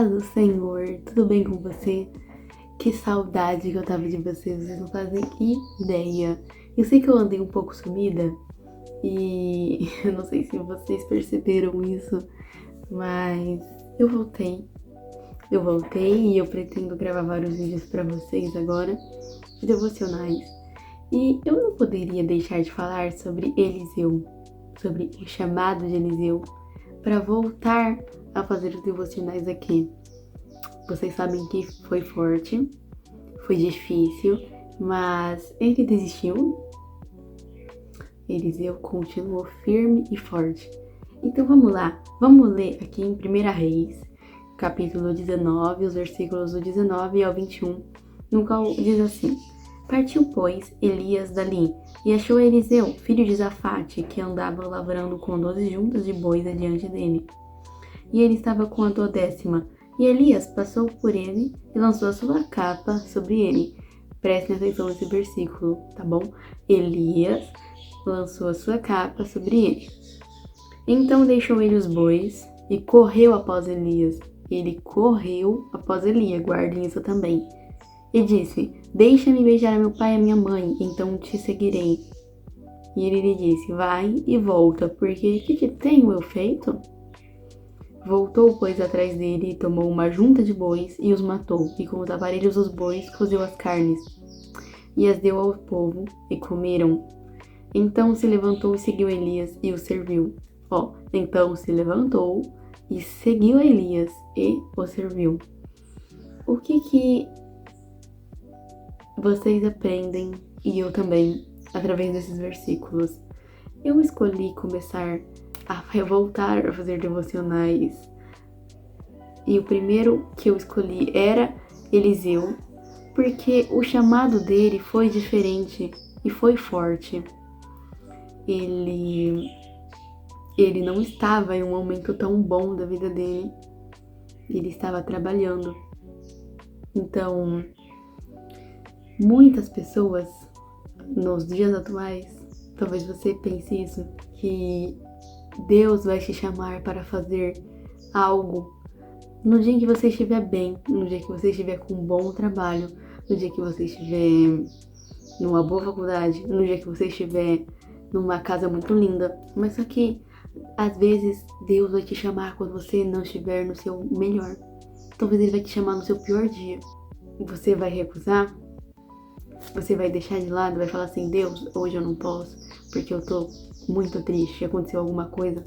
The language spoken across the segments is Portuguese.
Paz do Senhor, tudo bem com você? Que saudade que eu tava de vocês não fazem ideia. Eu sei que eu andei um pouco sumida e eu não sei se vocês perceberam isso, mas eu voltei. Eu voltei e eu pretendo gravar vários vídeos pra vocês agora, devocionais. E eu não poderia deixar de falar sobre Eliseu, sobre o chamado de Eliseu, para voltar a fazer os devocionais aqui. Vocês sabem que foi forte, foi difícil, mas ele desistiu. Eliseu continuou firme e forte. Então vamos lá, vamos ler aqui em 1 Reis, capítulo 19, os versículos do 19 ao 21, no qual diz assim: Partiu, pois, Elias dali, e achou Eliseu, filho de Zafate, que andava lavrando com 12 juntas de bois adiante dele. E ele estava com a 12ª, e Elias passou por ele e lançou a sua capa sobre ele. Prestem atenção nesse versículo, tá bom? Elias lançou a sua capa sobre ele. Então deixou ele os bois e correu após Elias. Ele correu após Elias, guardem isso também. E disse: Deixa-me beijar a meu pai e a minha mãe, então te seguirei. E ele lhe disse: Vai e volta, porque que te tenho eu feito? Voltou, pois, atrás dele e tomou uma junta de bois e os matou, e com os aparelhos dos bois cozeu as carnes, e as deu ao povo, e comeram. Então se levantou e seguiu Elias, e o serviu. Então se levantou e seguiu Elias, e o serviu. O que vocês aprendem, e eu também, através desses versículos? Eu escolhi começar a voltar a fazer devocionais. E o primeiro que eu escolhi era Eliseu, porque o chamado dele foi diferente e foi forte. Ele não estava em um momento tão bom da vida dele. Ele estava trabalhando. Então, muitas pessoas nos dias atuais, talvez você pense isso, que Deus vai te chamar para fazer algo no dia em que você estiver bem, no dia que você estiver com um bom trabalho, no dia que você estiver numa boa faculdade, no dia que você estiver numa casa muito linda. Mas só que, às vezes, Deus vai te chamar quando você não estiver no seu melhor. Talvez Ele vai te chamar no seu pior dia. E você vai recusar? Você vai deixar de lado, vai falar assim: Deus, hoje eu não posso, porque eu tô muito triste, aconteceu alguma coisa,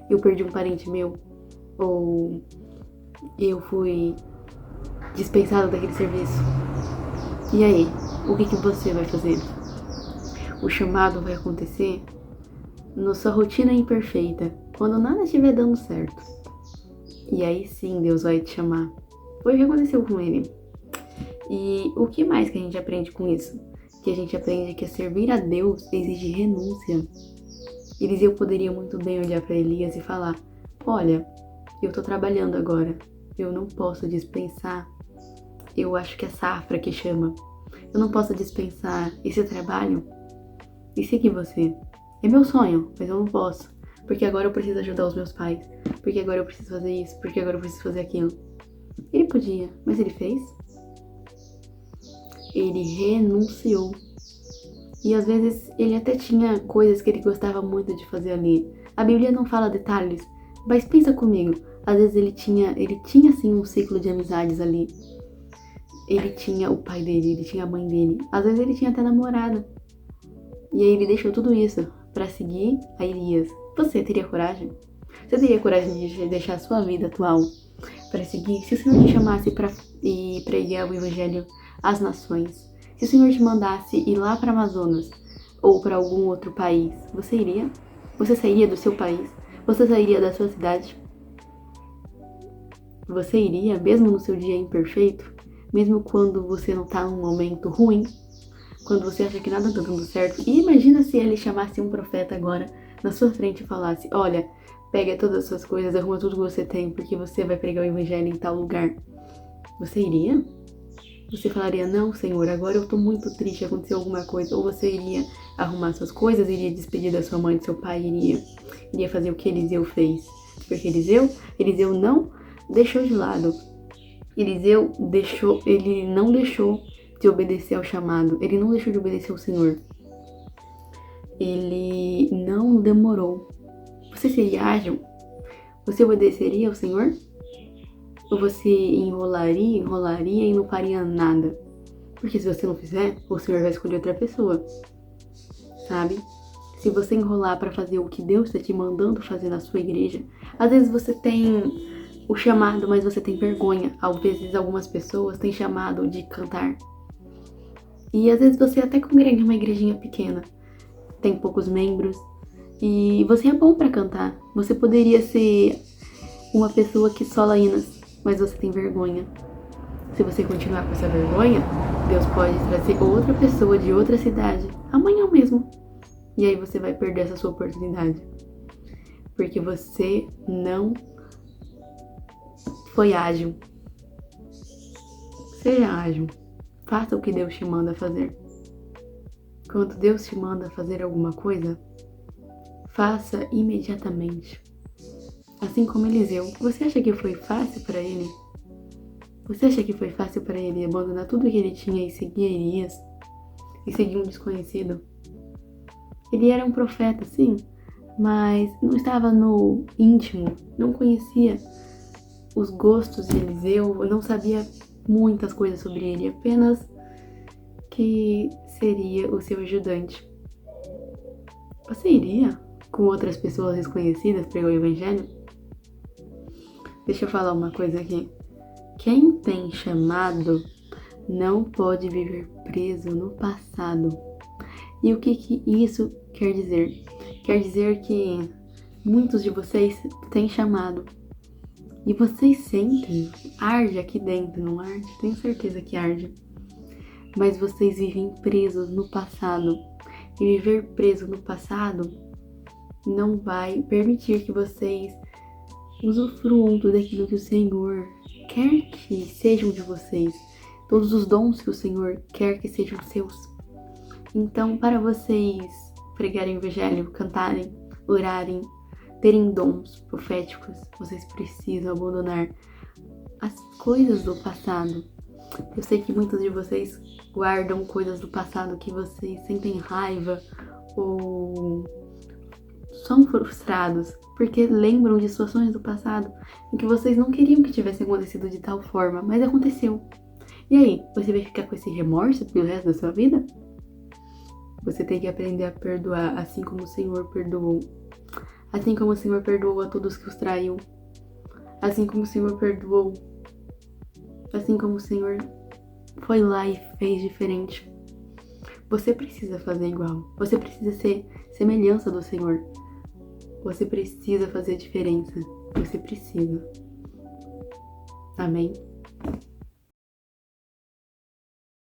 eu perdi um parente meu, ou eu fui dispensado daquele serviço. E aí, o que você vai fazer? O chamado vai acontecer na sua rotina imperfeita, quando nada estiver dando certo. E aí sim Deus vai te chamar. Foi o que aconteceu com ele. E o que mais que a gente aprende com isso? Que a gente aprende que servir a Deus exige renúncia. Eliseu poderia muito bem olhar para Elias e falar: Olha, eu tô trabalhando agora, eu não posso dispensar. Eu acho que é safra que chama. Eu não posso dispensar esse trabalho e seguir você. É meu sonho, mas eu não posso, porque agora eu preciso ajudar os meus pais, porque agora eu preciso fazer isso, porque agora eu preciso fazer aquilo. Ele podia, mas ele fez. Ele renunciou. E às vezes ele até tinha coisas que ele gostava muito de fazer ali. A Bíblia não fala detalhes, mas pensa comigo. Às vezes ele tinha sim um ciclo de amizades ali. Ele tinha o pai dele, ele tinha a mãe dele. Às vezes ele tinha até namorada. E aí ele deixou tudo isso para seguir a Elias. Você teria coragem? Você teria coragem de deixar a sua vida atual para seguir? Se o Senhor te chamasse para ir pregar o evangelho às nações, se o Senhor te mandasse ir lá para Amazonas ou para algum outro país, você iria? Você sairia do seu país? Você sairia da sua cidade? Você iria, mesmo no seu dia imperfeito? Mesmo quando você não tá num momento ruim? Quando você acha que nada tá dando certo? E imagina se ele chamasse um profeta agora na sua frente e falasse: Olha, pega todas as suas coisas, arruma tudo que você tem, porque você vai pregar o evangelho em tal lugar. Você iria? Você falaria: Não, Senhor, agora eu tô muito triste, aconteceu alguma coisa. Ou você iria arrumar suas coisas, iria despedir da sua mãe, do seu pai, iria fazer o que Eliseu fez. Porque Eliseu não deixou de lado Eliseu ele não deixou de obedecer ao chamado, ele não deixou de obedecer ao Senhor. Ele não demorou. Você seria ágil? Você obedeceria ao Senhor? Ou você enrolaria e não faria nada? Porque se você não fizer, o Senhor vai escolher outra pessoa, sabe? Se você enrolar para fazer o que Deus está te mandando fazer na sua igreja, às vezes você tem o chamado, mas você tem vergonha. Às vezes algumas pessoas têm chamado de cantar. E às vezes você até congrega em uma igrejinha pequena, tem poucos membros, e você é bom para cantar. Você poderia ser uma pessoa que sola hinos, mas você tem vergonha. Se você continuar com essa vergonha, Deus pode trazer outra pessoa de outra cidade, amanhã mesmo. E aí você vai perder essa sua oportunidade. Porque você não foi ágil. Seja ágil. Faça o que Deus te manda fazer. Quando Deus te manda fazer alguma coisa, faça imediatamente. Assim como Eliseu. Você acha que foi fácil para ele? Você acha que foi fácil para ele abandonar tudo que ele tinha e seguir Elias? E seguir um desconhecido? Ele era um profeta, sim, mas não estava no íntimo, não conhecia os gostos de Eliseu, não sabia muitas coisas sobre ele, apenas que seria o seu ajudante. Você iria com outras pessoas desconhecidas pregar o evangelho? Deixa eu falar uma coisa aqui. Quem tem chamado não pode viver preso no passado. E o que isso quer dizer? Quer dizer que muitos de vocês têm chamado. E vocês sentem, arde aqui dentro, não arde? Tenho certeza que arde. Mas vocês vivem presos no passado. E viver preso no passado não vai permitir que vocês usufruam tudo aquilo que o Senhor quer que sejam de vocês. Todos os dons que o Senhor quer que sejam seus. Então, para vocês pregarem o evangelho, cantarem, orarem, terem dons proféticos, vocês precisam abandonar as coisas do passado. Eu sei que muitos de vocês guardam coisas do passado que vocês sentem raiva ou são frustrados porque lembram de situações do passado em que vocês não queriam que tivesse acontecido de tal forma, mas aconteceu. E aí, você vai ficar com esse remorso pelo resto da sua vida? Você tem que aprender a perdoar, assim como o Senhor perdoou. Assim como o Senhor perdoou a todos que os traiu. Assim como o Senhor perdoou. Assim como o Senhor foi lá e fez diferente. Você precisa fazer igual. Você precisa ser semelhança do Senhor. Você precisa fazer diferença. Você precisa. Amém?